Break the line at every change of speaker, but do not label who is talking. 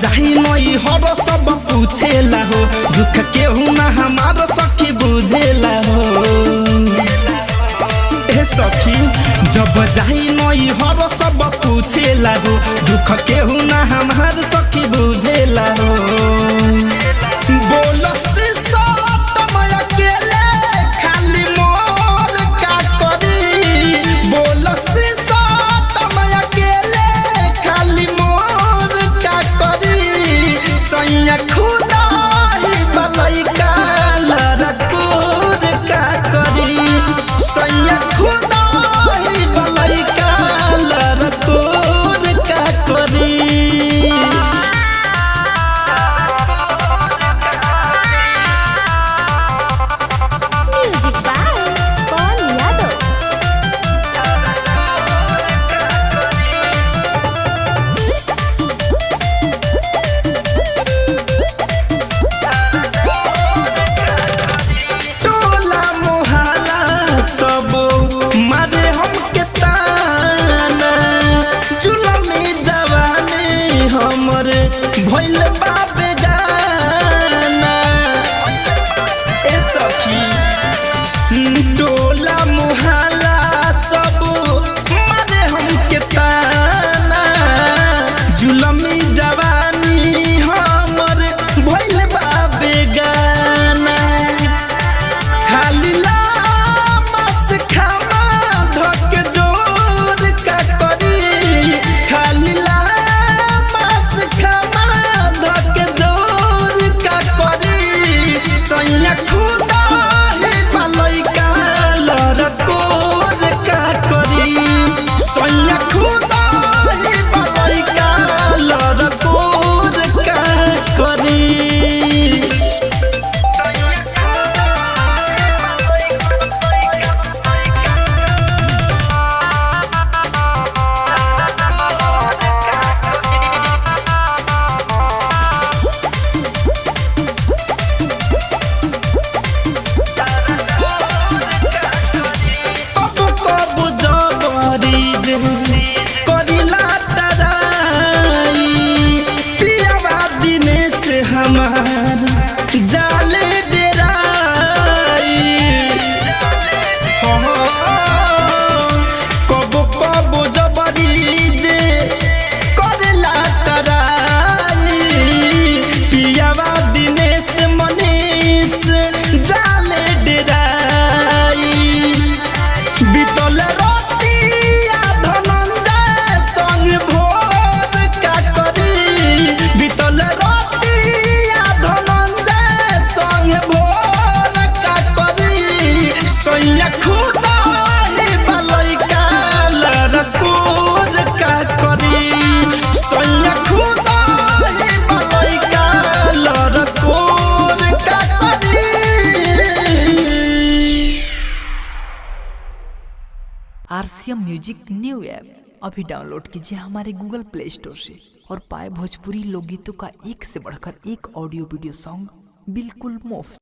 जाही नई हर सब पूछेला हो दुख केहू ना हमार सखी बुझेला हो ए सखी जब जाही नई हर सब पूछेला हो दुख केहू ना हमार सखी बुझेला हो बोल खुदा ही भलाई का लड़कोर का करी सैया खुदा ही भलाई का लड़कोर का करी
म्यूजिक बाय पवन यादव।
सब मारे हमके ताना जुलमी जवानी हमर भइल बाबे गाना ए सखी टोला मुहल्ला सब मारे हमके ताना जुलमी जवानी हमर भइल बाबे गाना खाली सैया खुदा ही भलाई का लड़कोर का करी सैया खुदा ही भलाई का लड़कोर का करी करिला तराई पियावा दिने से हमार जाले डेराई कबो कबो जबरी जे करिला तराई पियावा दिने से मनीष जाले डेराई बीतल सैया खुदा ही भलाई का लड़कोर का करी सैया खुदा ही भलाई का लड़कोर का करी।
RCM म्यूजिक न्यू ऐप अभी डाउनलोड कीजिए हमारे गूगल प्ले स्टोर से और पाए भोजपुरी लोकगीतों का एक से बढ़कर एक ऑडियो वीडियो सॉन्ग बिल्कुल मुफ्त।